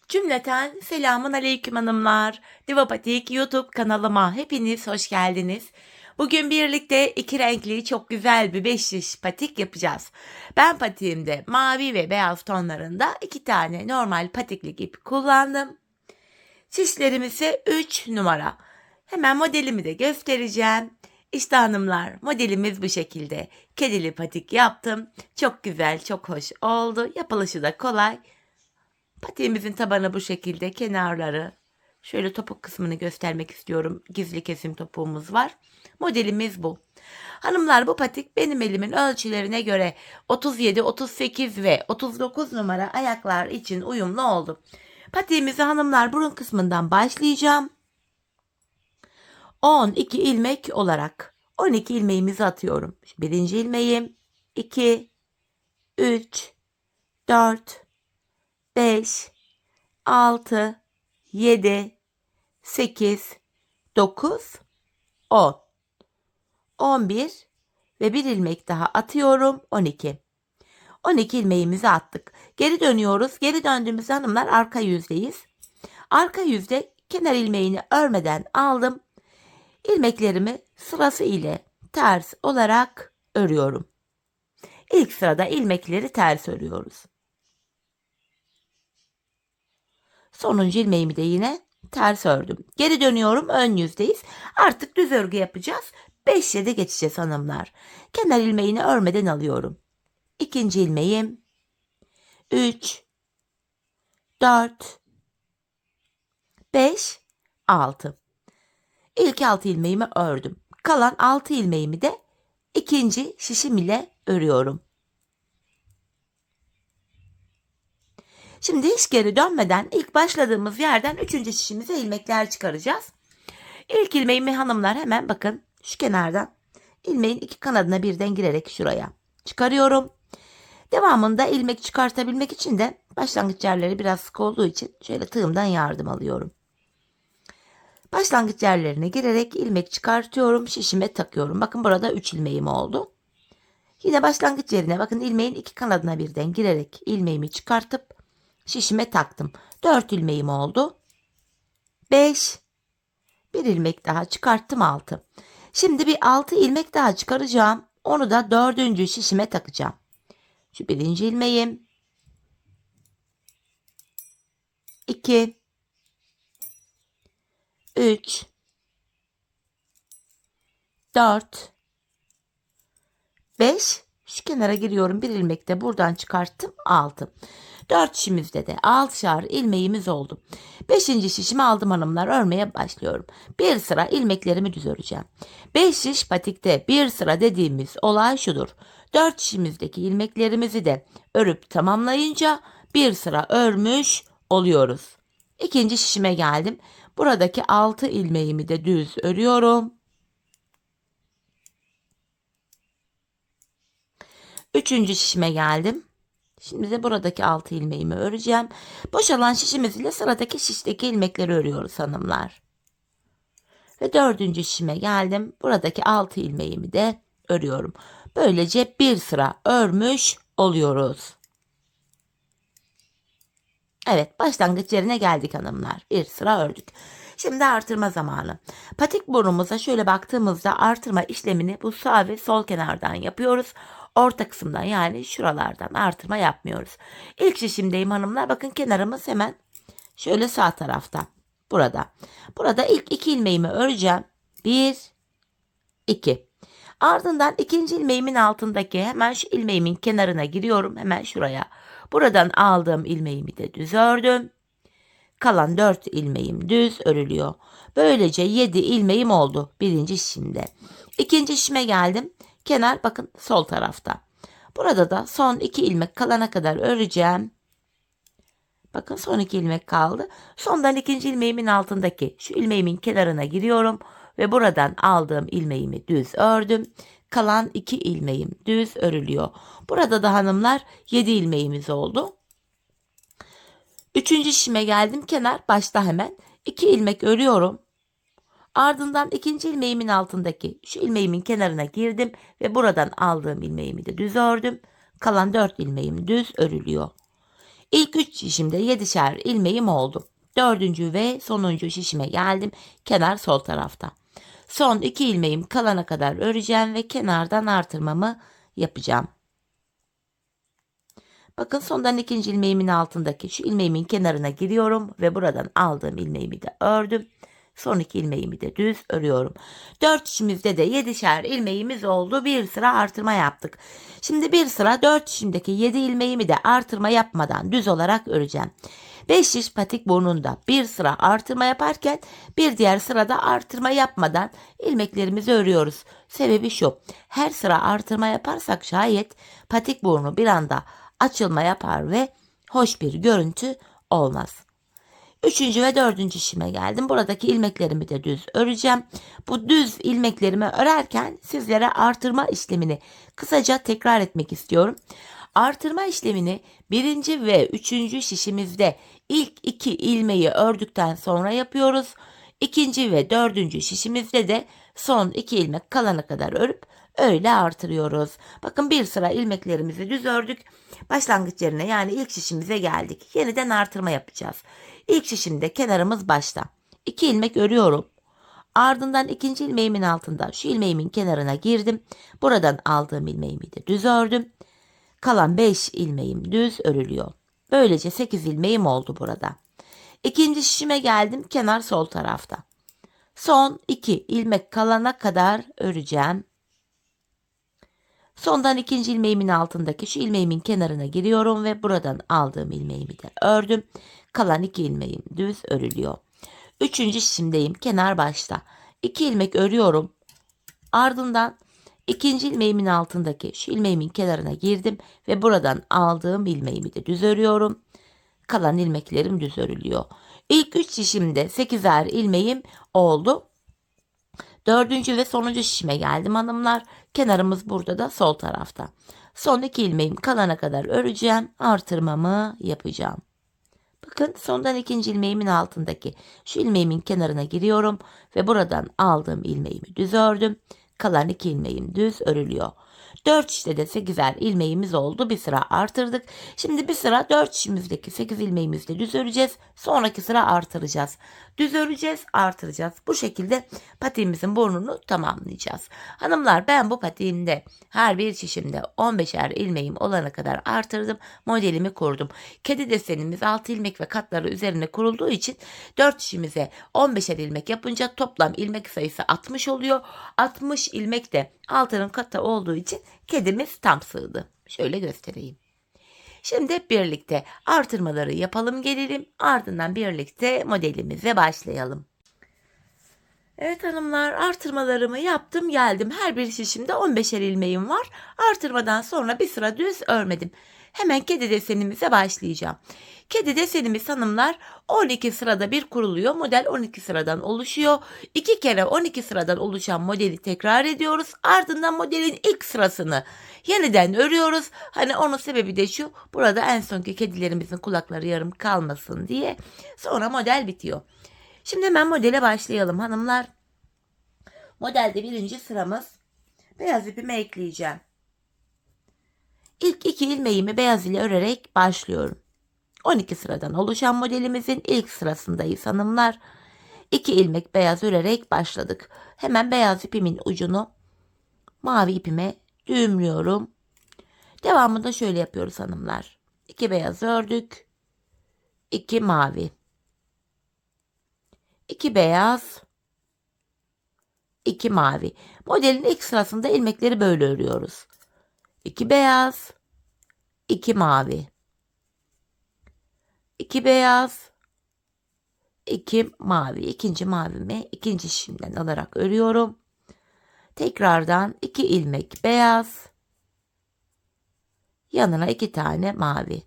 Cümleten selamun aleyküm hanımlar. Divapatik YouTube kanalıma hepiniz hoş geldiniz. Bugün birlikte iki renkli çok güzel bir 5 şiş patik yapacağız. Ben patiğimde mavi ve beyaz tonlarında 2 tane normal patiklik ip kullandım. Şişlerim ise 3 numara. Hemen modelimi de göstereceğim. İşte hanımlar, modelimiz bu şekilde. Kedili patik yaptım. Çok güzel, çok hoş oldu. Yapılışı da kolay. Patiğimizin tabanı bu şekilde, kenarları. Şöyle topuk kısmını göstermek istiyorum. Gizli kesim topuğumuz var. Modelimiz bu. Hanımlar, bu patik benim elimin ölçülerine göre 37, 38 ve 39 numara ayaklar için uyumlu oldu. Patiğimizi hanımlar burun kısmından başlayacağım. 12 ilmek olarak 12 ilmeğimizi atıyorum. Birinci ilmeğim, 2, 3, 4, 5, 6, 7, 8, 9, 10, 11 ve bir ilmek daha atıyorum. 12. 12 ilmeğimizi attık. Geri dönüyoruz. Geri döndüğümüzde hanımlar arka yüzdeyiz. Arka yüzde kenar ilmeğini örmeden aldım. İlmeklerimi sırası ile ters olarak örüyorum. İlk sırada ilmekleri ters örüyoruz. Sonuncu ilmeğimi de yine ters ördüm. Geri dönüyorum, ön yüzdeyiz. Artık düz örgü yapacağız. 5'e de geçeceğiz hanımlar. Kenar ilmeğini örmeden alıyorum. İkinci ilmeğim, 3, 4, 5, 6. İlk 6 ilmeğimi ördüm. Kalan 6 ilmeğimi de ikinci şişim ile örüyorum. Şimdi hiç geri dönmeden ilk başladığımız yerden 3. şişimize ilmekler çıkaracağız. İlk ilmeğimi hanımlar hemen bakın şu kenardan ilmeğin iki kanadına birden girerek şuraya çıkarıyorum. Devamında ilmek çıkartabilmek için de başlangıç yerleri biraz sık olduğu için şöyle tığımdan yardım alıyorum. Başlangıç yerlerine girerek ilmek çıkartıyorum, şişime takıyorum. Bakın burada 3 ilmeğim oldu. Yine başlangıç yerine bakın ilmeğin iki kanadına birden girerek ilmeğimi çıkartıp şişime taktım. 4 ilmeğim oldu. 5, bir ilmek daha çıkarttım, 6. Şimdi bir 6 ilmek daha çıkaracağım. Onu da 4. şişime takacağım. Şu birinci ilmeğim, 2, 3, 4, 5. Şu kenara giriyorum. Bir ilmek de buradan çıkarttım. 6. 4 şişimizde de 6'şar ilmeğimiz oldu. 5. şişimi aldım hanımlar. Örmeye başlıyorum. Bir sıra ilmeklerimi düz öreceğim. 5 şiş patikte bir sıra dediğimiz olay şudur. 4 şişimizdeki ilmeklerimizi de örüp tamamlayınca bir sıra örmüş oluyoruz. 2. şişime geldim. Buradaki 6 ilmeğimi de düz örüyorum. 3. şişime geldim. Şimdi de buradaki 6 ilmeğimi öreceğim. Boşalan şişimiz ile sıradaki şişteki ilmekleri örüyoruz hanımlar. Ve 4. şişime geldim. Buradaki 6 ilmeğimi de örüyorum. Böylece bir sıra örmüş oluyoruz. Evet, başlangıç yerine geldik hanımlar. Bir sıra ördük. Şimdi artırma zamanı. Patik burnumuza şöyle baktığımızda artırma işlemini bu sağ ve sol kenardan yapıyoruz. Orta kısımdan, yani şuralardan artırma yapmıyoruz. İlk şişimdeyim hanımlar. Bakın kenarımız hemen şöyle sağ tarafta. Burada. Burada ilk 2 ilmeğimi öreceğim. 1, 2. Ardından ikinci ilmeğimin altındaki hemen şu ilmeğimin kenarına giriyorum. Hemen şuraya. Buradan aldığım ilmeğimi de düz ördüm. Kalan 4 ilmeğim düz örülüyor. Böylece 7 ilmeğim oldu birinci şişimde. İkinci şişime geldim. Kenar bakın sol tarafta. Burada da son 2 ilmek kalana kadar öreceğim. Bakın son 2 ilmek kaldı. Sondan ikinci ilmeğimin altındaki şu ilmeğimin kenarına giriyorum. Ve buradan aldığım ilmeğimi düz ördüm. Kalan 2 ilmeğim düz örülüyor. Burada da hanımlar 7 ilmeğimiz oldu. 3. şişime geldim. Kenar başta hemen 2 ilmek örüyorum. Ardından ikinci ilmeğimin altındaki şu ilmeğimin kenarına girdim ve buradan aldığım ilmeğimi de düz ördüm. Kalan 4 ilmeğim düz örülüyor. İlk 3 şişimde 7'şer ilmeğim oldu. 4. ve sonuncu şişime geldim. Kenar sol tarafta. Son 2 ilmeğim kalana kadar öreceğim ve kenardan artırmamı yapacağım. Bakın sondan 2. ilmeğimin altındaki şu ilmeğimin kenarına giriyorum ve buradan aldığım ilmeğimi de ördüm. Son 2 ilmeğimi de düz örüyorum. 4 şişimizde de 7'şer ilmeğimiz oldu. Bir sıra artırma yaptık. Şimdi bir sıra 4 şişimdeki 7 ilmeğimi de artırma yapmadan düz olarak öreceğim. 5 şiş patik burnunda bir sıra artırma yaparken bir diğer sırada artırma yapmadan ilmeklerimizi örüyoruz. Sebebi şu: her sıra artırma yaparsak şayet patik burnu bir anda açılma yapar ve hoş bir görüntü olmaz. 3. ve 4. şişime geldim. Buradaki ilmeklerimi de düz öreceğim. Bu düz ilmeklerimi örerken sizlere artırma işlemini kısaca tekrar etmek istiyorum. Artırma işlemini 1. ve 3. şişimizde ilk 2 ilmeği ördükten sonra yapıyoruz. 2. ve 4. şişimizde de son 2 ilmek kalana kadar örüp öyle artırıyoruz. Bakın bir sıra ilmeklerimizi düz ördük. Başlangıç yerine yani ilk şişimize geldik. Yeniden artırma yapacağız. İlk şişimde kenarımız başta. 2 ilmek örüyorum. Ardından 2. ilmeğimin altında şu ilmeğimin kenarına girdim. Buradan aldığım ilmeğimi de düz ördüm. Kalan 5 ilmeğim düz örülüyor. Böylece 8 ilmeğim oldu burada. 2. şişime geldim. Kenar sol tarafta. Son 2 ilmek kalana kadar öreceğim. Sondan 2. ilmeğimin altındaki şu ilmeğimin kenarına giriyorum ve buradan aldığım ilmeğimi de ördüm. Kalan 2 ilmeğim düz örülüyor. 3. şişimdeyim. Kenar başta. 2 ilmek örüyorum. Ardından 2. ilmeğimin altındaki şu ilmeğimin kenarına girdim ve buradan aldığım ilmeğimi de düz örüyorum. Kalan ilmeklerim düz örülüyor. İlk 3 şişimde 8'er ilmeğim oldu. 4. ve sonuncu şişime geldim hanımlar. Kenarımız burada da sol tarafta. Son 2 ilmeğim kalana kadar öreceğim. Artırmamı yapacağım. Bakın sondan 2. ilmeğimin altındaki şu ilmeğimin kenarına giriyorum ve buradan aldığım ilmeğimi düz ördüm. Kalan 2 ilmeğim düz örülüyor. 4 şişte de 8'er ilmeğimiz oldu. Bir sıra artırdık. Şimdi bir sıra 4 şişimizdeki 8 ilmeğimizi de düz öreceğiz. Sonraki sıra artıracağız. Düz öreceğiz, artıracağız. Bu şekilde patiğimizin burnunu tamamlayacağız. Hanımlar, ben bu patiğimde her bir şişimde 15'er ilmeğim olana kadar artırdım. Modelimi kurdum. Kedi desenimiz 6 ilmek ve katları üzerine kurulduğu için 4 şişimize 15'er ilmek yapınca toplam ilmek sayısı 60 oluyor. 60 ilmek de altının katı olduğu için kedimiz tam sığdı. Şöyle göstereyim. Şimdi hep birlikte artırmaları yapalım gelelim. Ardından birlikte modelimize başlayalım. Evet hanımlar, artırmalarımı yaptım geldim. Her bir şişimde 15'er ilmeğim var. Artırmadan sonra bir sıra düz örmedim. Hemen kedi desenimize başlayacağım. Kedi desenimiz hanımlar 12 sırada bir kuruluyor. Model 12 sıradan oluşuyor. 2 kere 12 sıradan oluşan modeli tekrar ediyoruz. Ardından modelin ilk sırasını yeniden örüyoruz. Hani onun sebebi de şu: burada en sonki kedilerimizin kulakları yarım kalmasın diye. Sonra model bitiyor. Şimdi hemen modele başlayalım hanımlar. Modelde 1. sıramız, beyaz ipimi ekleyeceğim. İlk 2 ilmeğimi beyaz ile örerek başlıyorum. 12 sıradan oluşan modelimizin ilk sırasındayız hanımlar. 2 ilmek beyaz örerek başladık. Hemen beyaz ipimin ucunu mavi ipime düğümlüyorum. Devamında şöyle yapıyoruz hanımlar. 2 beyaz ördük. 2 mavi. 2 beyaz. 2 mavi. Modelin ilk sırasında ilmekleri böyle örüyoruz. 2 beyaz. 2 mavi. 2 beyaz. 2 mavi. İkinci mavimi ikinci şişimden alarak örüyorum. Tekrardan 2 ilmek beyaz. Yanına 2 tane mavi.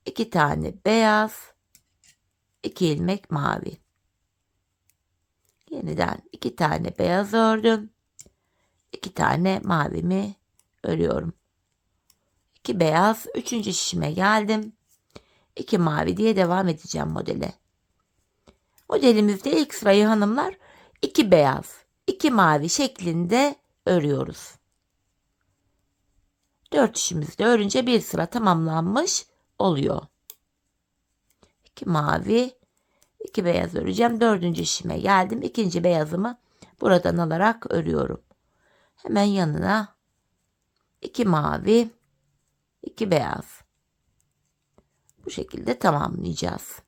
2 tane beyaz. 2 ilmek mavi. Yeniden 2 tane beyaz ördüm. 2 tane mavimi örüyorum. 2 beyaz. 3. şişime geldim. 2 mavi diye devam edeceğim modele. Modelimizde ilk sırayı hanımlar 2 beyaz, 2 mavi şeklinde örüyoruz. 4 şişimizde örünce bir sıra tamamlanmış oluyor. 2 mavi, 2 beyaz öreceğim. 4. şişime geldim. 2. beyazımı buradan alarak örüyorum. Hemen yanına 2 mavi, 2 beyaz. Bu şekilde tamamlayacağız.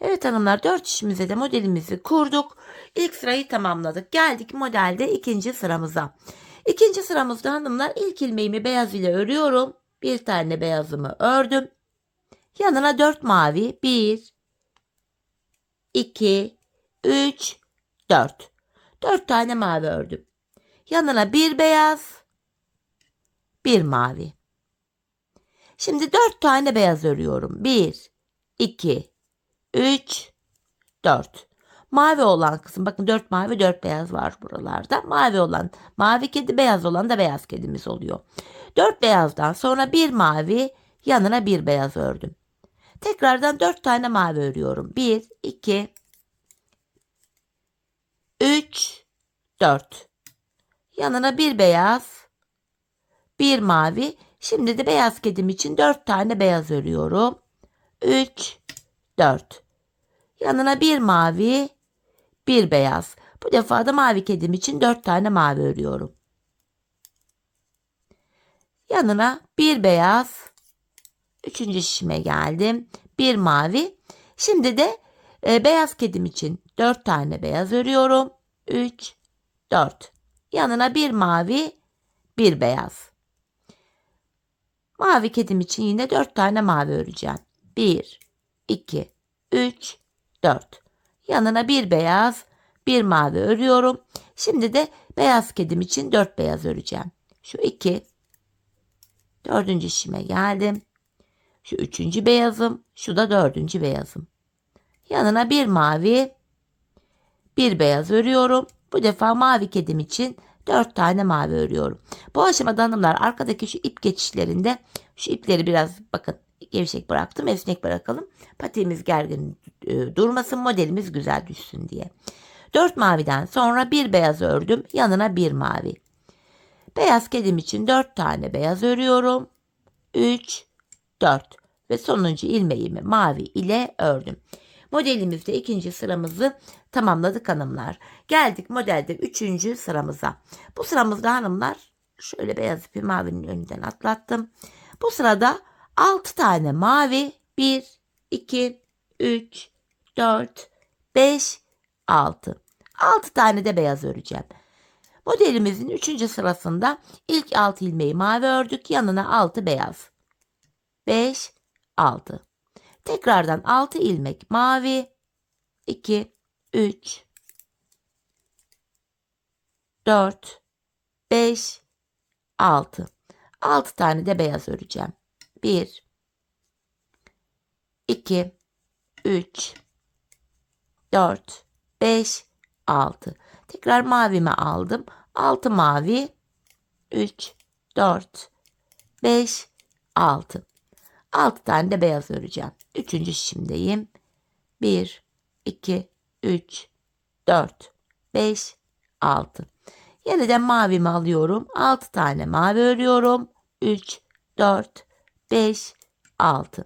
Evet hanımlar, 4 şişimize de modelimizi kurduk. İlk sırayı tamamladık. Geldik modelde ikinci sıramıza. İkinci sıramızda hanımlar ilk ilmeğimi beyaz ile örüyorum. Bir tane beyazımı ördüm. Yanına 4 mavi. 1, 2, 3, 4. 4 tane mavi ördüm. Yanına bir beyaz, bir mavi. Şimdi 4 tane beyaz örüyorum. 1, 2, 3, 4. Mavi olan kısım, bakın 4 mavi 4 beyaz var buralarda. Mavi olan mavi kedi, beyaz olan da beyaz kedimiz oluyor. 4 beyazdan sonra bir mavi, yanına bir beyaz ördüm. Tekrardan 4 tane mavi örüyorum. 1, 2, 3, 4. Yanına bir beyaz, bir mavi. Şimdi de beyaz kedim için 4 tane beyaz örüyorum. 3, 4. Yanına bir mavi, bir beyaz. Bu defa da mavi kedim için 4 tane mavi örüyorum. Yanına bir beyaz. 3. şişime geldim. Bir mavi. Şimdi de beyaz kedim için 4 tane beyaz örüyorum. 3, 4. Yanına bir mavi, bir beyaz. Mavi kedim için yine 4 tane mavi öreceğim. 1, 2, 3, 4. Yanına bir beyaz, bir mavi örüyorum. Şimdi de beyaz kedim için 4 beyaz öreceğim. Şu 2, 4. şişime geldim. Şu 3. beyazım, şu da 4. beyazım. Yanına bir mavi, bir beyaz örüyorum. Bu defa mavi kedim için 4 tane mavi örüyorum. Bu aşamada hanımlar, arkadaki şu ip geçişlerinde şu ipleri biraz bakın gevşek bıraktım, esnek bırakalım. Patiğimiz gergin durmasın, modelimiz güzel düşsün diye. 4 maviden sonra bir beyaz ördüm, yanına bir mavi. Beyaz kedim için 4 tane beyaz örüyorum. 3, 4 ve sonuncu ilmeğimi mavi ile ördüm. Modelimizde ikinci sıramızı tamamladık hanımlar. Geldik modelde 3. sıramıza. Bu sıramızda hanımlar, şöyle beyaz ipi mavinin önünden atlattım. Bu sırada 6 tane mavi, 1, 2, 3, 4, 5, 6. 6 tane de beyaz öreceğim. Modelimizin 3. sırasında ilk 6 ilmeği mavi ördük, yanına 6 beyaz. 5, 6. Tekrardan 6 ilmek mavi. 2, 3, 4, 5, 6. 6 tane de beyaz öreceğim. 1, 2, 3, 4, 5, 6. Tekrar mavimi aldım. 6 mavi. 3, 4, 5, 6. 6 tane de beyaz öreceğim. 3. şişimdeyim. 1, 2, 3, 4, 5, 6. Yeniden mavimi alıyorum. 6 tane mavi örüyorum. 3, 4, 5, 6.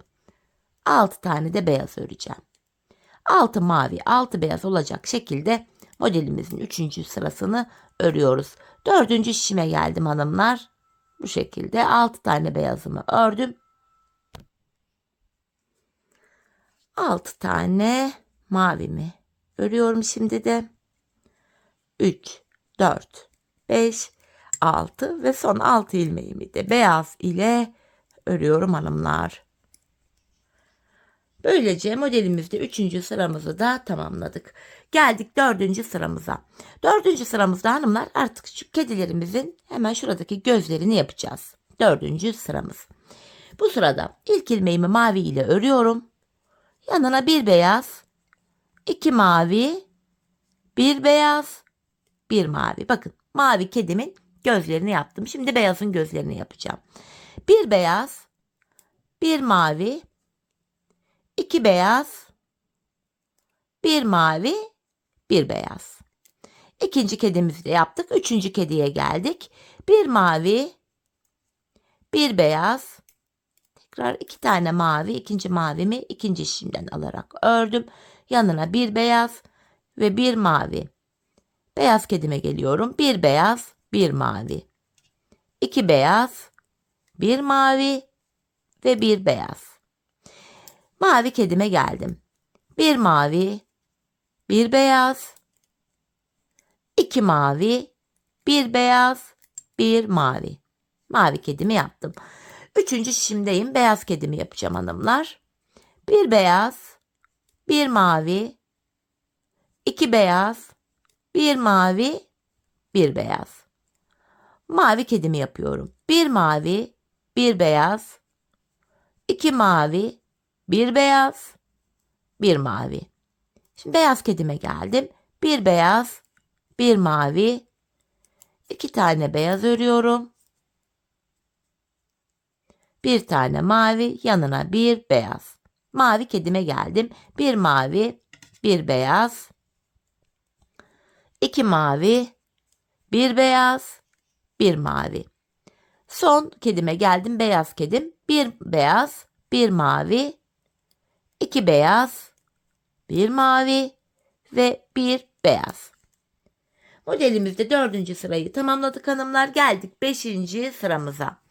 6 tane de beyaz öreceğim. 6 mavi, 6 beyaz olacak şekilde modelimizin 3. sırasını örüyoruz. 4. şişime geldim hanımlar. Bu şekilde 6 tane beyazımı ördüm. 6 tane mavimi örüyorum şimdi de. 3, 4, 5, 6 ve son 6 ilmeğimi de beyaz ile örüyorum hanımlar. Böylece modelimizde 3. sıramızı da tamamladık. Geldik 4. sıramıza. 4. sıramızda hanımlar artık şu kedilerimizin hemen şuradaki gözlerini yapacağız. 4. sıramız. Bu sırada ilk ilmeğimi mavi ile örüyorum. Yanına bir beyaz, 2 mavi, bir beyaz, bir mavi. Bakın, mavi kedimin gözlerini yaptım. Şimdi beyazın gözlerini yapacağım. Bir beyaz, bir mavi, 2 beyaz, bir mavi, bir beyaz. İkinci kedimizi de yaptık. Üçüncü kediye geldik. Bir mavi, bir beyaz. Tekrar 2 tane mavi, ikinci mavimi ikinci şişimden alarak ördüm. Yanına bir beyaz ve bir mavi. Beyaz kedime geliyorum. Bir beyaz, bir mavi. 2 beyaz, bir mavi ve bir beyaz. Mavi kedime geldim. Bir mavi, bir beyaz, 2 mavi, bir beyaz, bir mavi. Mavi kedimi yaptım. Üçüncü şişimdeyim. Beyaz kedimi yapacağım hanımlar. Bir beyaz, bir mavi, 2 beyaz, bir mavi, bir beyaz. Mavi kedimi yapıyorum. Bir mavi, bir beyaz, 2 mavi, bir beyaz, bir mavi. Şimdi beyaz kedime geldim. Bir beyaz, bir mavi, 2 tane beyaz örüyorum. Bir tane mavi, yanına bir beyaz. Mavi kedime geldim. Bir mavi, bir beyaz, 2 mavi, bir beyaz, bir mavi. Son kedime geldim. Beyaz kedim. Bir beyaz, bir mavi, 2 beyaz, bir mavi ve bir beyaz. Modelimizde 4. sırayı tamamladık hanımlar. Geldik 5. sıramıza.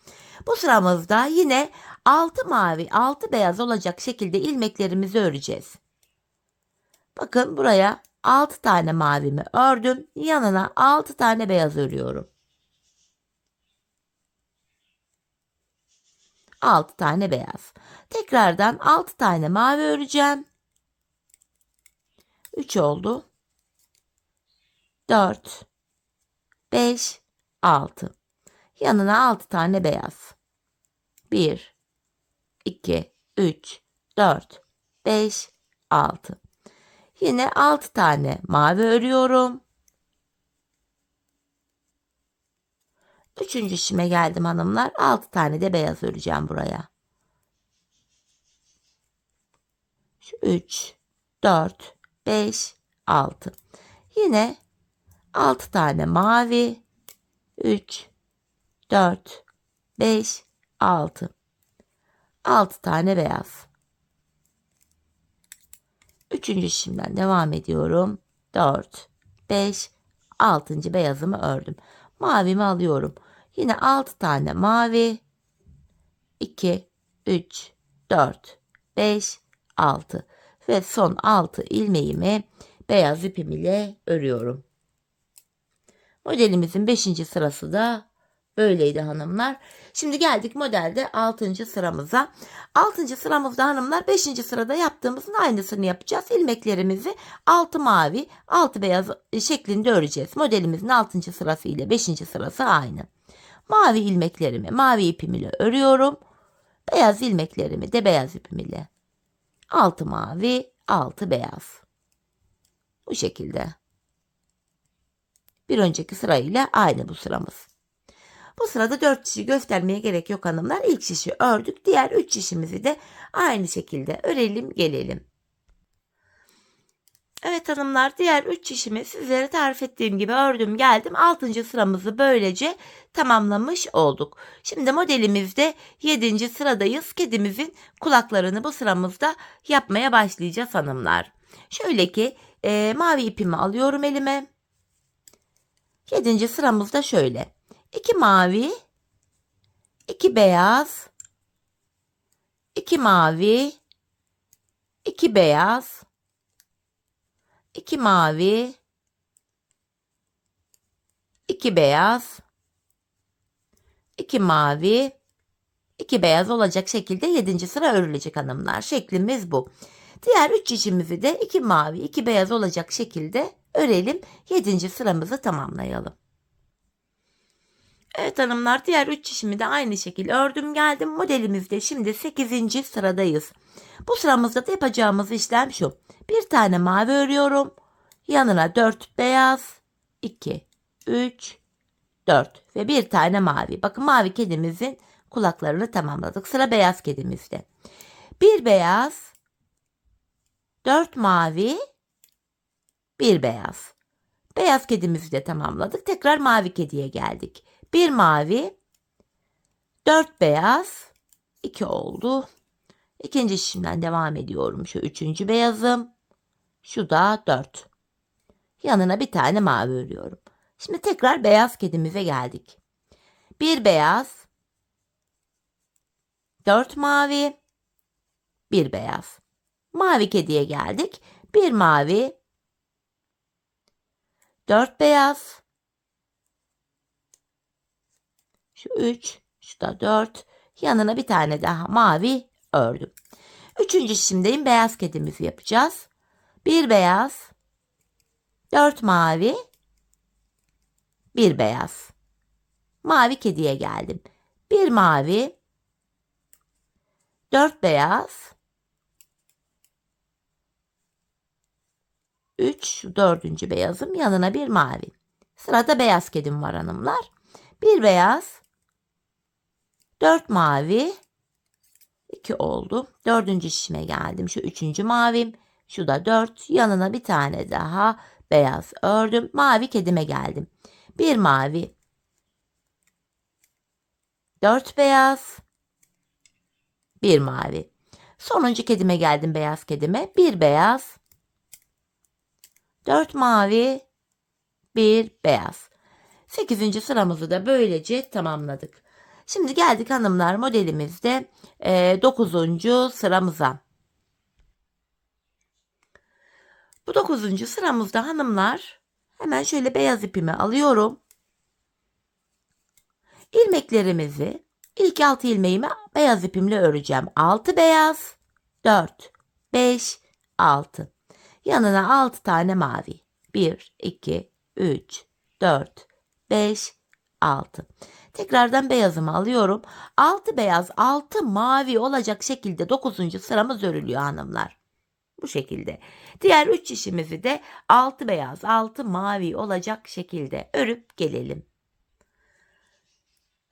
Bu sıramızda yine 6 mavi, 6 beyaz olacak şekilde ilmeklerimizi öreceğiz. Bakın buraya 6 tane mavimi ördüm. Yanına 6 tane beyaz örüyorum. 6 tane beyaz. Tekrardan 6 tane mavi öreceğim. 3 oldu. 4, 5, 6. Yanına 6 tane beyaz. 1, 2, 3, 4, 5, 6. Yine 6 tane mavi örüyorum. Üçüncü şişime geldim hanımlar. 6 tane de beyaz öreceğim buraya. 3, 4, 5, 6. Yine 6 tane mavi. 3, 4, 5, 6. 6 tane beyaz. Üçüncü şişimden devam ediyorum. 4, 5, 6. beyazımı ördüm. Mavimi alıyorum. Yine 6 tane mavi. 2, 3, 4, 5, 6. Ve son 6 ilmeğimi beyaz ipim ile örüyorum. Modelimizin 5. sırası da böyleydi hanımlar. Şimdi geldik modelde 6. sıramıza. 6. sıramızda hanımlar 5. sırada yaptığımızın aynısını yapacağız. İlmeklerimizi 6 mavi 6 beyaz şeklinde öreceğiz. Modelimizin 6. sırası ile 5. sırası aynı. Mavi ilmeklerimi mavi ipim ile örüyorum. Beyaz ilmeklerimi de beyaz ipim ile. 6 mavi 6 beyaz. Bu şekilde. Bir önceki sırayla aynı bu sıramız. Bu sırada 4 şişi göstermeye gerek yok hanımlar. İlk şişi ördük. Diğer 3 şişimizi de aynı şekilde örelim gelelim. Evet hanımlar, diğer 3 şişimi sizlere tarif ettiğim gibi ördüm geldim. 6. sıramızı böylece tamamlamış olduk. Şimdi modelimizde 7. sıradayız. Kedimizin kulaklarını bu sıramızda yapmaya başlayacağız hanımlar. Şöyle ki mavi ipimi alıyorum elime. 7. sıramızda şöyle. 2 mavi, 2 beyaz, 2 mavi, 2 beyaz, 2 mavi, 2 beyaz, 2 mavi, 2 beyaz olacak şekilde 7. sıra örülecek hanımlar. Şeklimiz bu. Diğer 3 şişimizi de 2 mavi, 2 beyaz olacak şekilde örelim. 7. sıramızı tamamlayalım. Evet hanımlar, diğer 3 şişimi de aynı şekilde ördüm geldim. Modelimizde şimdi 8. sıradayız. Bu sıramızda da yapacağımız işlem şu. Bir tane mavi örüyorum. Yanına 4 beyaz, 2, 3, 4 ve bir tane mavi. Bakın mavi kedimizin kulaklarını tamamladık. Sıra beyaz kedimizde. Bir beyaz, 4 mavi, bir beyaz. Beyaz kedimizi de tamamladık. Tekrar mavi kediye geldik. Bir mavi, 4 beyaz, 2 oldu. İkinci şişimden devam ediyorum. Şu üçüncü beyazım. Şu da 4. Yanına bir tane mavi örüyorum. Şimdi tekrar beyaz kedimize geldik. Bir beyaz, 4 mavi, bir beyaz. Mavi kediye geldik. Bir mavi, 4 beyaz. Şu 3, şu da 4. Yanına bir tane daha mavi ördüm. Üçüncü şişimdeyim. Beyaz kedimizi yapacağız. Bir beyaz, 4 mavi, bir beyaz. Mavi kediye geldim. Bir mavi, 4 beyaz, 3, dördüncü beyazım, yanına bir mavi. Sırada beyaz kedim var hanımlar. Bir beyaz, 4 mavi, 2 oldu. Dördüncü şişime geldim. Şu üçüncü mavim, şu da 4. Yanına bir tane daha beyaz ördüm. Mavi kedime geldim. Bir mavi, 4 beyaz, bir mavi. Sonuncu kedime geldim, beyaz kedime. Bir beyaz, 4 mavi, bir beyaz. 8. sıramızı da böylece tamamladık. Şimdi geldik hanımlar modelimizde 9. sıramıza. Bu 9. sıramızda hanımlar hemen şöyle beyaz ipimi alıyorum. İlmeklerimizi ilk 6 ilmeğimi beyaz ipimle öreceğim. 6 beyaz, 4, 5, 6. Yanına 6 tane mavi. 1, 2, 3, 4, 5, 6. Tekrardan beyazımı alıyorum. 6 beyaz, 6 mavi olacak şekilde 9. sıramız örülüyor hanımlar. Bu şekilde. Diğer 3 şişimizi de 6 beyaz, 6 mavi olacak şekilde örüp gelelim.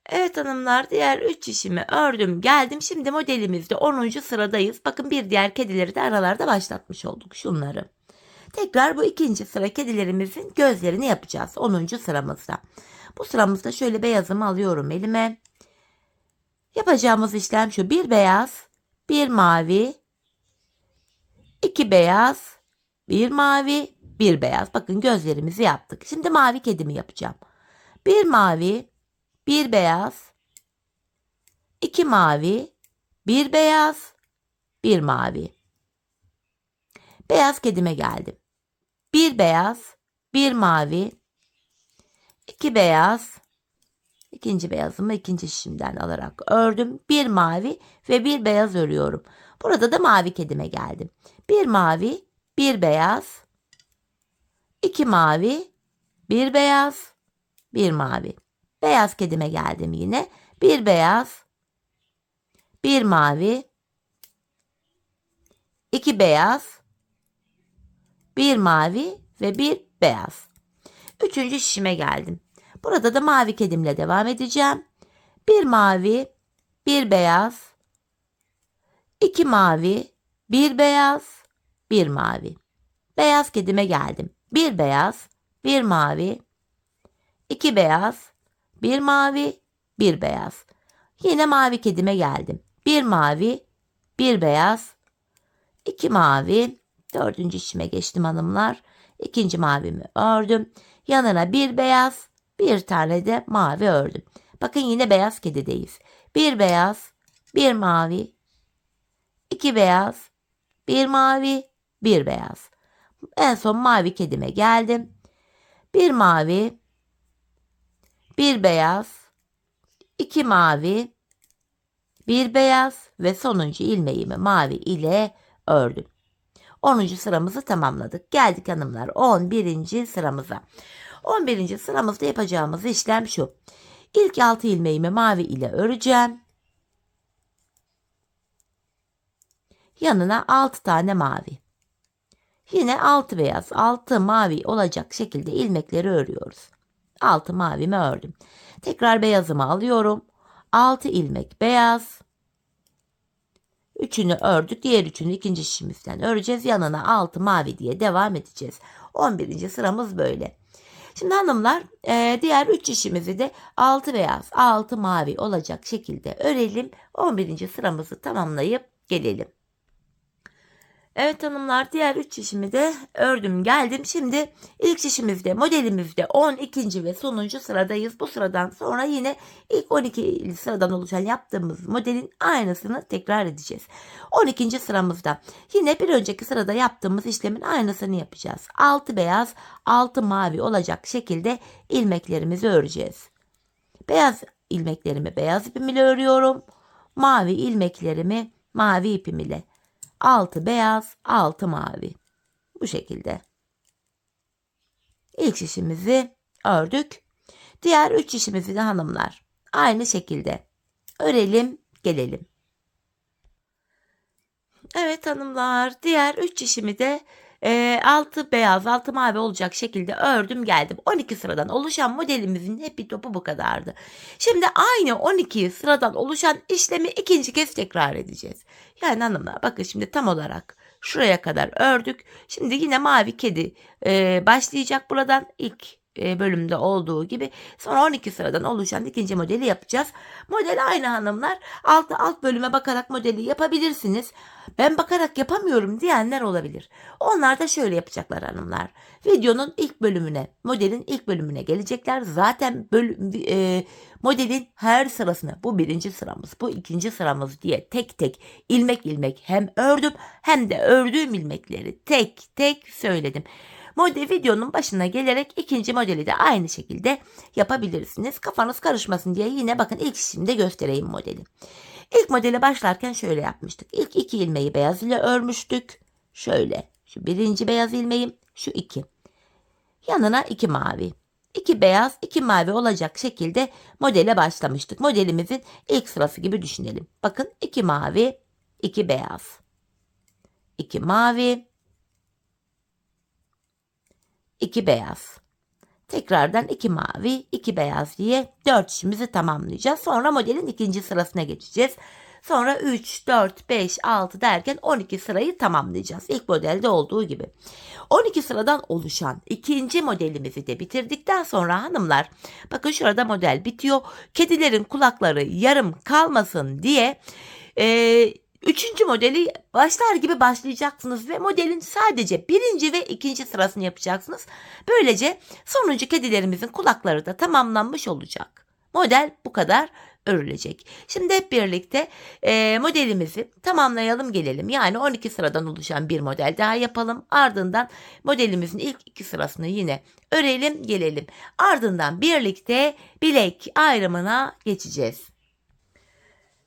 Evet hanımlar, diğer 3 şişimi ördüm geldim. Şimdi modelimizde 10. sıradayız. Bakın bir diğer kedileri de aralarda başlatmış olduk şunları. Tekrar bu 2. sıra kedilerimizin gözlerini yapacağız 10. sıramızda. Bu sıramızda şöyle beyazımı alıyorum elime. Yapacağımız işlem şu: bir beyaz, bir mavi, 2 beyaz, bir mavi, bir beyaz. Bakın gözlerimizi yaptık. Şimdi mavi kedimi yapacağım. Bir mavi, bir beyaz, 2 mavi, bir beyaz, bir mavi. Beyaz kedime geldim. Bir beyaz, bir mavi, 2 beyaz, ikinci beyazımı ikinci şişimden alarak ördüm. Bir mavi ve bir beyaz örüyorum. Burada da mavi kedime geldim. Bir mavi, bir beyaz, 2 mavi, bir beyaz, bir mavi. Beyaz kedime geldim yine. Bir beyaz, bir mavi, 2 beyaz, bir mavi ve bir beyaz. Üçüncü şişime geldim. Burada da mavi kedimle devam edeceğim. Bir mavi, bir beyaz, 2 mavi, bir beyaz, bir mavi. Beyaz kedime geldim. Bir beyaz, bir mavi, 2 beyaz, bir mavi, bir beyaz. Yine mavi kedime geldim. Bir mavi, bir beyaz, 2 mavi. Dördüncü şişime geçtim hanımlar. İkinci mavimi ördüm. Yanına bir beyaz, bir tane de mavi ördüm. Bakın yine beyaz kedideyiz. Bir beyaz, bir mavi, 2 beyaz, bir mavi, bir beyaz. En son mavi kedime geldim. Bir mavi, bir beyaz, 2 mavi, bir beyaz ve sonuncu ilmeğimi mavi ile ördüm. 10. sıramızı tamamladık. Geldik hanımlar 11. sıramıza. 11. sıramızda yapacağımız işlem şu: İlk 6 ilmeğimi mavi ile öreceğim. Yanına 6 tane mavi. Yine 6 beyaz, 6 mavi olacak şekilde ilmekleri örüyoruz. 6 mavimi ördüm. Tekrar beyazımı alıyorum. 6 ilmek beyaz. Üçünü ördük. Diğer üçünü ikinci şişimizden öreceğiz. Yanına 6 mavi diye devam edeceğiz. 11. sıramız böyle. Şimdi hanımlar diğer 3 işimizi de 6 beyaz 6 mavi olacak şekilde örelim. 11. sıramızı tamamlayıp gelelim. Evet hanımlar, diğer 3 şişimi de ördüm geldim. Şimdi ilk şişimizde modelimizde 12. ve sonuncu sıradayız. Bu sıradan sonra yine ilk 12 sıradan oluşan yaptığımız modelin aynısını tekrar edeceğiz. 12. sıramızda yine bir önceki sırada yaptığımız işlemin aynısını yapacağız. 6 beyaz 6 mavi olacak şekilde ilmeklerimizi öreceğiz. Beyaz ilmeklerimi beyaz ipim ile örüyorum. Mavi ilmeklerimi mavi ipim ile. 6 beyaz 6 mavi. Bu şekilde. İlk şişimizi ördük. Diğer 3 şişimizi de hanımlar aynı şekilde örelim gelelim. Evet hanımlar, diğer 3 şişimi de 6 beyaz 6 mavi olacak şekilde ördüm geldim. 12 sıradan oluşan modelimizin hepi topu bu kadardı. Şimdi aynı 12 sıradan oluşan işlemi ikinci kez tekrar edeceğiz. Yani hanımlar bakın, şimdi tam olarak şuraya kadar ördük. Şimdi yine mavi kedi başlayacak buradan ilk bölümde olduğu gibi. Sonra 12 sıradan oluşan ikinci modeli yapacağız. Model aynı hanımlar. Alt bölüme bakarak modeli yapabilirsiniz. Ben bakarak yapamıyorum diyenler olabilir. Onlar da şöyle yapacaklar hanımlar. Videonun ilk bölümüne, modelin ilk bölümüne gelecekler. Zaten modelin her sırasını, bu birinci sıramız, bu ikinci sıramız diye tek tek ilmek ilmek hem ördüm hem de ördüğüm ilmekleri tek tek söyledim. Videonun başına gelerek ikinci modeli de aynı şekilde yapabilirsiniz. Kafanız karışmasın diye yine bakın ilk şişimde göstereyim modeli. İlk modele başlarken şöyle yapmıştık. İlk 2 ilmeği beyaz ile örmüştük. Şöyle, şu birinci beyaz ilmeğim, şu 2. Yanına 2 mavi. 2 beyaz 2 mavi olacak şekilde modele başlamıştık. Modelimizin ilk sırası gibi düşünelim. Bakın 2 mavi 2 beyaz. 2 mavi 2 beyaz. Tekrardan 2 mavi 2 beyaz diye 4 işimizi tamamlayacağız. Sonra modelin ikinci sırasına geçeceğiz. Sonra 3, 4, 5, 6 derken 12 sırayı tamamlayacağız. İlk modelde olduğu gibi. 12 sıradan oluşan ikinci modelimizi de bitirdikten sonra hanımlar bakın şurada model bitiyor. Kedilerin kulakları yarım kalmasın diye üçüncü modeli başlar gibi başlayacaksınız ve modelin sadece birinci ve ikinci sırasını yapacaksınız. Böylece sonuncu kedilerimizin kulakları da tamamlanmış olacak. Model bu kadar örülecek. Şimdi hep birlikte modelimizi tamamlayalım gelelim. Yani 12 sıradan oluşan bir model daha yapalım. Ardından modelimizin ilk 2 sırasını yine örelim gelelim. Ardından birlikte bilek ayrımına geçeceğiz.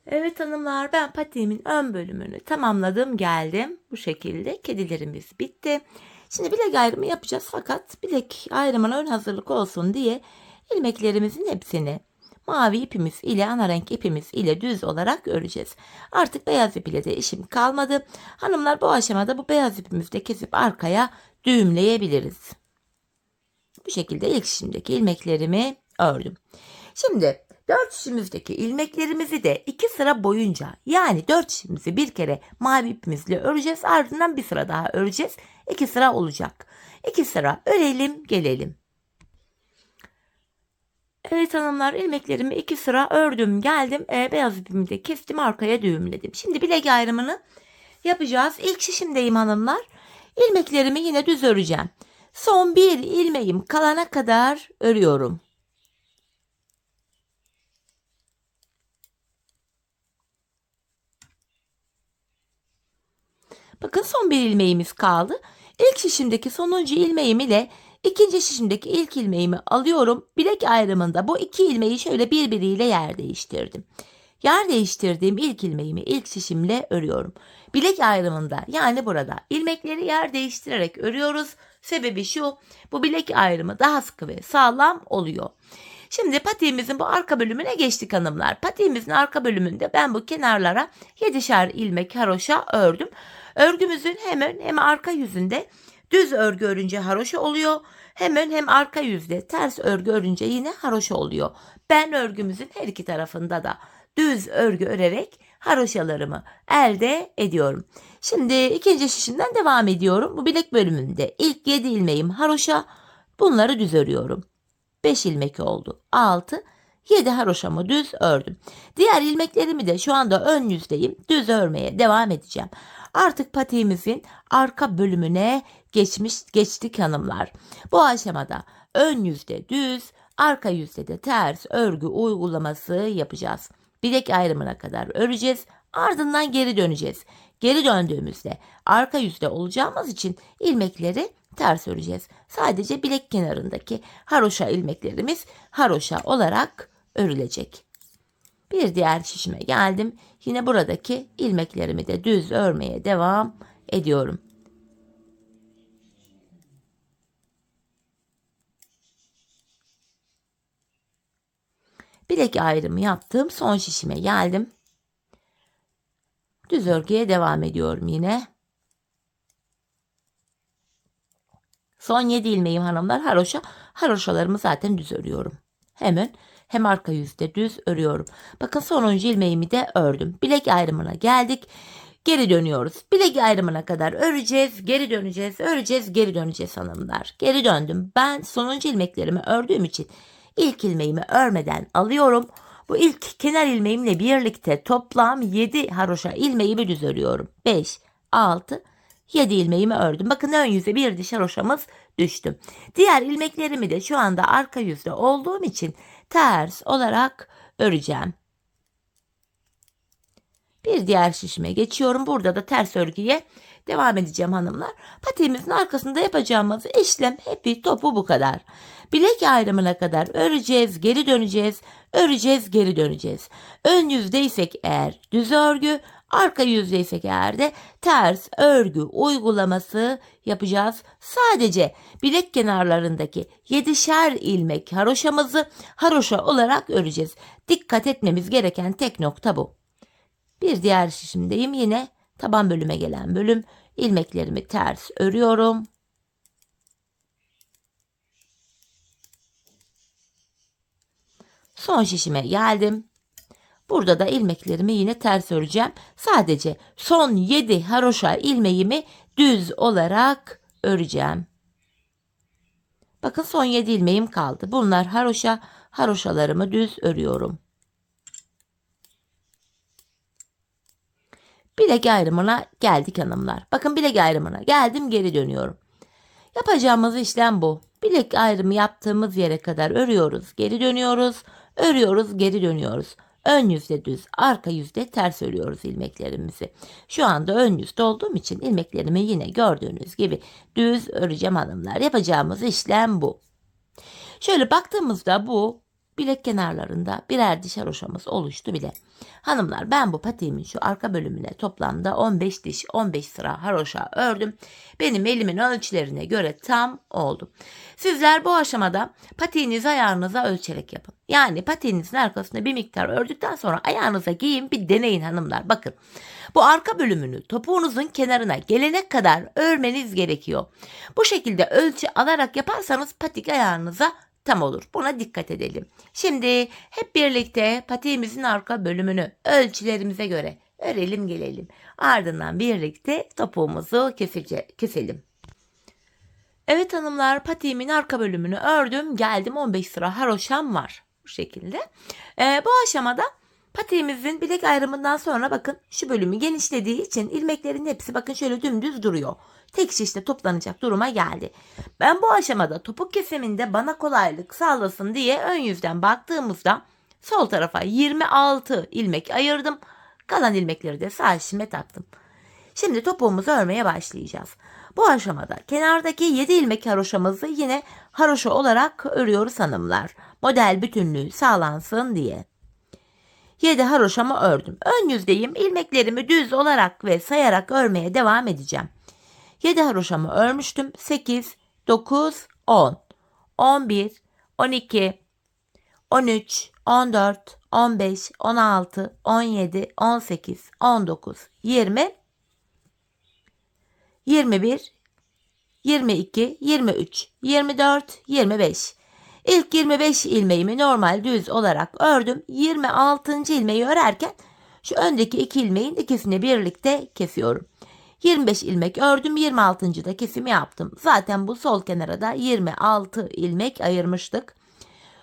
Evet hanımlar, ben patiğimin ön bölümünü tamamladım geldim. Bu şekilde kedilerimiz bitti. Şimdi bilek ayrımı yapacağız, fakat bilek ayrımına ön hazırlık olsun diye ilmeklerimizin hepsini mavi ipimiz ile ana renk ipimiz ile düz olarak öreceğiz. Artık beyaz ip ile de işim kalmadı. Hanımlar bu aşamada bu beyaz ipimizi de kesip arkaya düğümleyebiliriz. Bu şekilde ilk işimdeki ilmeklerimi ördüm. Şimdi 4 şişimizdeki ilmeklerimizi de 2 sıra boyunca, yani 4 şişimizi bir kere mavi ipimizle öreceğiz. Ardından bir sıra daha öreceğiz. 2 sıra olacak. 2 sıra örelim gelelim. Evet hanımlar, ilmeklerimi 2 sıra ördüm geldim. Beyaz ipimi de kestim, arkaya düğümledim. Şimdi bilek ayrımını yapacağız. İlk şişimdeyim hanımlar. İlmeklerimi yine düz öreceğim. Son bir ilmeğim kalana kadar örüyorum. Bakın son bir ilmeğimiz kaldı. İlk şişimdeki sonuncu ilmeğim ile ikinci şişimdeki ilk ilmeğimi alıyorum. Bilek ayrımında bu iki ilmeği şöyle birbiriyle yer değiştirdim. Yer değiştirdiğim ilk ilmeğimi ilk şişimle örüyorum. Bilek ayrımında, yani burada ilmekleri yer değiştirerek örüyoruz. Sebebi şu: bu bilek ayrımı daha sıkı ve sağlam oluyor. Şimdi patiğimizin bu arka bölümüne geçtik hanımlar. Patiğimizin arka bölümünde ben bu kenarlara 7'şer ilmek haroşa ördüm. Örgümüzün hem ön hem arka yüzünde düz örgü örünce haroşa oluyor. Hem ön hem arka yüzde ters örgü örünce yine haroşa oluyor. Ben örgümüzün her iki tarafında da düz örgü örerek haroşalarımı elde ediyorum. Şimdi ikinci şişimden devam ediyorum. Bu bilek bölümünde ilk 7 ilmeğim haroşa. Bunları düz örüyorum. 5 ilmek oldu. 6, 7 haroşamı düz ördüm. Diğer ilmeklerimi de şu anda ön yüzdeyim. Düz örmeye devam edeceğim. Artık patiğimizin arka bölümüne geçtik hanımlar. Bu aşamada ön yüzde düz, arka yüzde de ters örgü uygulaması yapacağız. Bilek ayrımına kadar öreceğiz. Ardından geri döneceğiz. Geri döndüğümüzde arka yüzde olacağımız için ilmekleri ters öreceğiz. Sadece bilek kenarındaki haroşa ilmeklerimiz haroşa olarak örülecek. Bir diğer şişime geldim. Yine buradaki ilmeklerimi de düz örmeye devam ediyorum. Bilek ayrımı yaptım. Son şişime geldim. Düz örgüye devam ediyorum yine. Son 7 ilmeğim hanımlar haroşa. Haroşalarımı zaten düz örüyorum. Hem arka yüzde düz örüyorum. Bakın sonuncu ilmeğimi de ördüm. Bilek ayrımına geldik. Geri dönüyoruz. Bilek ayrımına kadar öreceğiz. Geri döneceğiz. Öreceğiz. Geri döneceğiz hanımlar. Geri döndüm. Ben sonuncu ilmeklerimi ördüğüm için ilk ilmeğimi örmeden alıyorum. Bu ilk kenar ilmeğimle birlikte toplam 7 haroşa ilmeğimi düz örüyorum. 5, 6, 7 ilmeğimi ördüm. Bakın ön yüze bir diş haroşamız düştü. Diğer ilmeklerimi de şu anda arka yüzde olduğum için ters olarak öreceğim. Bir diğer şişime geçiyorum. Burada da ters örgüye devam edeceğim hanımlar. Patiğimizin arkasında yapacağımız işlem hepi topu bu kadar. Bilek ayrımına kadar öreceğiz, geri döneceğiz, öreceğiz, geri döneceğiz. Ön yüzdeysek eğer düz örgü, arka yüzdeysek eğer de ters örgü uygulaması yapacağız. Sadece bilek kenarlarındaki 7'şer ilmek haroşamızı haroşa olarak öreceğiz. Dikkat etmemiz gereken tek nokta bu. Bir diğer şişimdeyim. Yine taban bölüme gelen bölüm. İlmeklerimi ters örüyorum. Son şişime geldim. Burada da ilmeklerimi yine ters öreceğim. Sadece son 7 haroşa ilmeğimi düz olarak öreceğim. Bakın son 7 ilmeğim kaldı. Bunlar haroşa. Haroşalarımı düz örüyorum. Bilek ayrımına geldik hanımlar. Bakın bilek ayrımına geldim, geri dönüyorum. Yapacağımız işlem bu. Bilek ayrımı yaptığımız yere kadar örüyoruz, geri dönüyoruz, örüyoruz, geri dönüyoruz. Ön yüzde düz, arka yüzde ters örüyoruz ilmeklerimizi. Şu anda ön yüzde olduğum için ilmeklerimi yine gördüğünüz gibi düz öreceğim hanımlar. Yapacağımız işlem bu. Şöyle baktığımızda bu bilek kenarlarında birer diş haroşamız oluştu bile. Hanımlar, ben bu patiğimin şu arka bölümüne toplamda 15 diş 15 sıra haroşa ördüm. Benim elimin ölçülerine göre tam oldu. Sizler bu aşamada patiğinizi ayağınıza ölçerek yapın. Yani patiğinizin arkasına bir miktar ördükten sonra ayağınıza giyin, bir deneyin hanımlar. Bakın, bu arka bölümünü topuğunuzun kenarına gelene kadar örmeniz gerekiyor. Bu şekilde ölçü alarak yaparsanız patik ayağınıza tam olur. Buna dikkat edelim. Şimdi hep birlikte patiğimizin arka bölümünü ölçülerimize göre örelim gelelim. Ardından birlikte topuğumuzu keselim. Evet hanımlar, patiğimin arka bölümünü ördüm. Geldim, 15 sıra haroşam var. Bu şekilde. Bu aşamada patiğimizin bilek ayrımından sonra bakın şu bölümü genişlediği için ilmeklerin hepsi bakın şöyle dümdüz duruyor. Tek şişte toplanacak duruma geldi. Ben bu aşamada topuk kesiminde bana kolaylık sağlasın diye ön yüzden baktığımızda sol tarafa 26 ilmek ayırdım. Kalan ilmekleri de sağ şişime taktım. Şimdi topuğumuzu örmeye başlayacağız. Bu aşamada kenardaki 7 ilmek haroşamızı yine haroşa olarak örüyoruz hanımlar. Model bütünlüğü sağlansın diye. 7 haroşamı ördüm. Ön yüzdeyim. İlmeklerimi düz olarak ve sayarak örmeye devam edeceğim. 7 haroşamı örmüştüm. 8, 9, 10, 11, 12, 13, 14, 15, 16, 17, 18, 19, 20, 21, 22, 23, 24, 25. İlk 25 ilmeğimi normal düz olarak ördüm. 26. ilmeği örerken Şu öndeki 2 ilmeğin ikisini birlikte kesiyorum. 25 ilmek ördüm, 26. da kesimi yaptım. Zaten bu sol kenara da 26 ilmek ayırmıştık.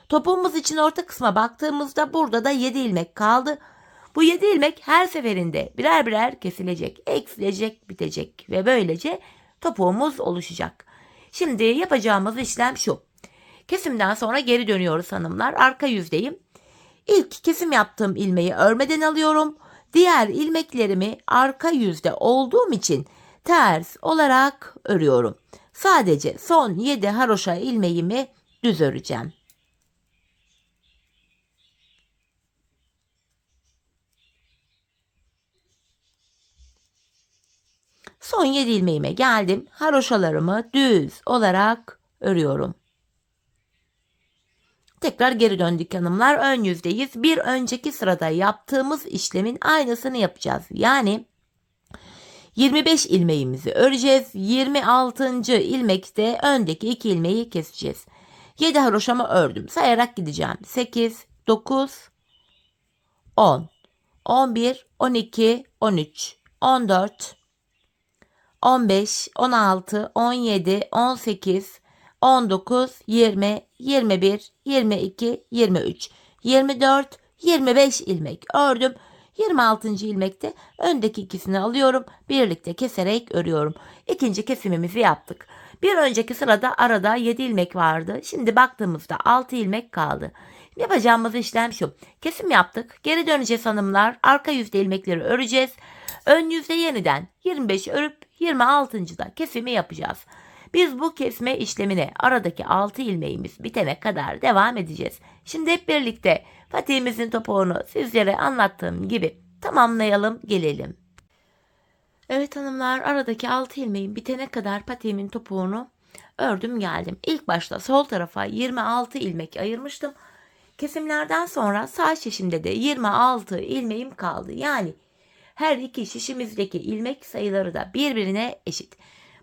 Topuğumuz için orta kısma baktığımızda burada da 7 ilmek kaldı. Bu 7 ilmek her seferinde birer birer kesilecek, eksilecek, bitecek ve böylece topuğumuz oluşacak. Şimdi yapacağımız işlem şu. Kesimden sonra geri dönüyoruz hanımlar. Arka yüzdeyim. İlk kesim yaptığım ilmeği örmeden alıyorum. Diğer ilmeklerimi arka yüzde olduğum için ters olarak örüyorum. Sadece son 7 haroşa ilmeğimi düz öreceğim. Son 7 ilmeğime geldim. Haroşalarımı düz olarak örüyorum. Tekrar geri döndük hanımlar. Ön yüzdeyiz. Bir önceki sırada yaptığımız işlemin aynısını yapacağız. Yani 25 ilmeğimizi öreceğiz. 26. ilmekte öndeki 2 ilmeği keseceğiz. 7 haroşamı ördüm. Sayarak gideceğim. 8, 9, 10, 11, 12, 13, 14, 15, 16, 17, 18, 19, 20, 21, 22, 23, 24, 25 ilmek ördüm. 26. ilmekte öndeki ikisini alıyorum. Birlikte keserek örüyorum. İkinci kesimimizi yaptık. Bir önceki sırada arada 7 ilmek vardı. Şimdi baktığımızda 6 ilmek kaldı. Yapacağımız işlem şu. Kesim yaptık. Geri döneceğiz hanımlar. Arka yüzde ilmekleri öreceğiz. Ön yüzde yeniden 25 örüp 26. kesimi yapacağız. Biz bu kesme işlemine aradaki 6 ilmeğimiz bitene kadar devam edeceğiz. Şimdi hep birlikte patiğimizin topuğunu sizlere anlattığım gibi tamamlayalım gelelim. Evet hanımlar, aradaki 6 ilmeğin bitene kadar patiğimin topuğunu ördüm geldim. İlk başta sol tarafa 26 ilmek ayırmıştım. Kesimlerden sonra sağ şişimde de 26 ilmeğim kaldı. Yani her iki şişimizdeki ilmek sayıları da birbirine eşit.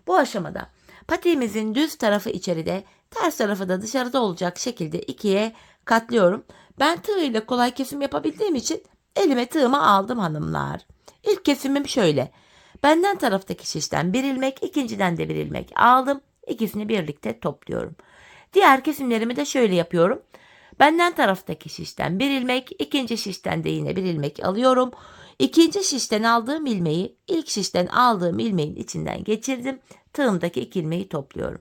Bu aşamada patiğimizin düz tarafı içeride, ters tarafı da dışarıda olacak şekilde ikiye katlıyorum. Ben tığ ile kolay kesim yapabildiğim için elime tığımı aldım hanımlar. İlk kesimim şöyle. Benden taraftaki şişten bir ilmek, ikinciden de bir ilmek aldım. İkisini birlikte topluyorum. Diğer kesimlerimi de şöyle yapıyorum. Benden taraftaki şişten bir ilmek, ikinci şişten de yine bir ilmek alıyorum. İkinci şişten aldığım ilmeği ilk şişten aldığım ilmeğin içinden geçirdim. Tığımdaki 2 ilmeği topluyorum.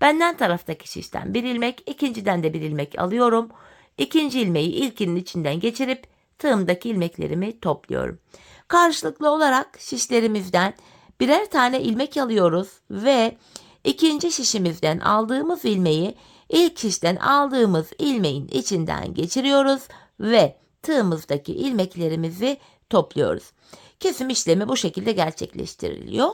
Benden taraftaki şişten bir ilmek, ikinciden de bir ilmek alıyorum. İkinci ilmeği ilkinin içinden geçirip tığımdaki ilmeklerimi topluyorum. Karşılıklı olarak şişlerimizden birer tane ilmek alıyoruz ve ikinci şişimizden aldığımız ilmeği ilk şişten aldığımız ilmeğin içinden geçiriyoruz ve tığımızdaki ilmeklerimizi topluyoruz. Kesim işlemi bu şekilde gerçekleştiriliyor.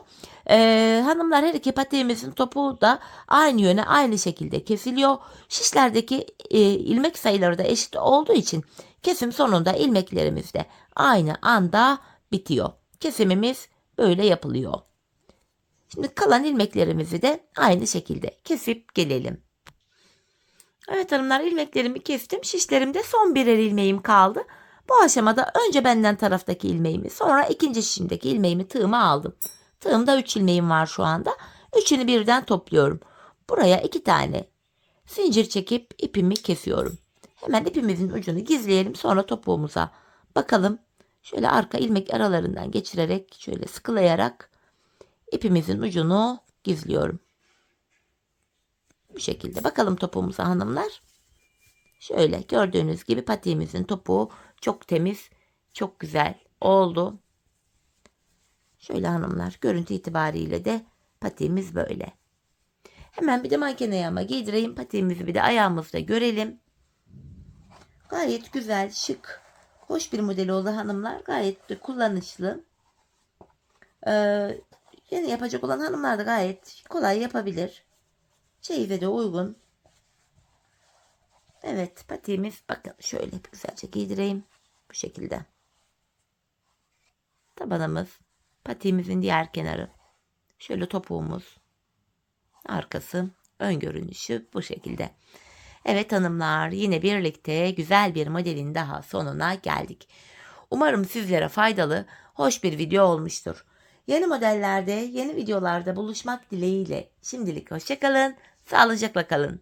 Hanımlar, her iki patiğimizin topuğu da aynı yöne aynı şekilde kesiliyor. Şişlerdeki ilmek sayıları da eşit olduğu için kesim sonunda ilmeklerimiz de aynı anda bitiyor. Kesimimiz böyle yapılıyor. Şimdi kalan ilmeklerimizi de aynı şekilde kesip gelelim. Evet hanımlar, ilmeklerimi kestim. Şişlerimde son birer ilmeğim kaldı. Bu aşamada önce benden taraftaki ilmeğimi, sonra ikinci şişimdeki ilmeğimi tığıma aldım. Tığımda 3 ilmeğim var şu anda. Üçünü birden topluyorum. Buraya 2 tane zincir çekip ipimi kesiyorum. Hemen ipimizin ucunu gizleyelim, sonra topuğumuza bakalım. Şöyle arka ilmek aralarından geçirerek, şöyle sıkılayarak ipimizin ucunu gizliyorum. Bu şekilde bakalım topuğumuza hanımlar. Şöyle gördüğünüz gibi patiğimizin topuğu çok temiz, çok güzel oldu. Şöyle hanımlar, görüntü itibariyle de patiğimiz böyle. Hemen bir de manken ayağıma giydireyim. Patiğimizi bir de ayağımızda görelim. Gayet güzel, şık, hoş bir model oldu hanımlar. Gayet de kullanışlı. Yeni yapacak olan hanımlar da gayet kolay yapabilir. Çeyize de uygun. Evet, patiğimiz bakın şöyle güzelce giydireyim. Bu şekilde. Tabanımız, patiğimizin diğer kenarı. Şöyle topuğumuz. Arkası, ön görünüşü bu şekilde. Evet hanımlar, yine birlikte güzel bir modelin daha sonuna geldik. Umarım sizlere faydalı, hoş bir video olmuştur. Yeni modellerde, yeni videolarda buluşmak dileğiyle şimdilik hoşça kalın, sağlıcakla kalın.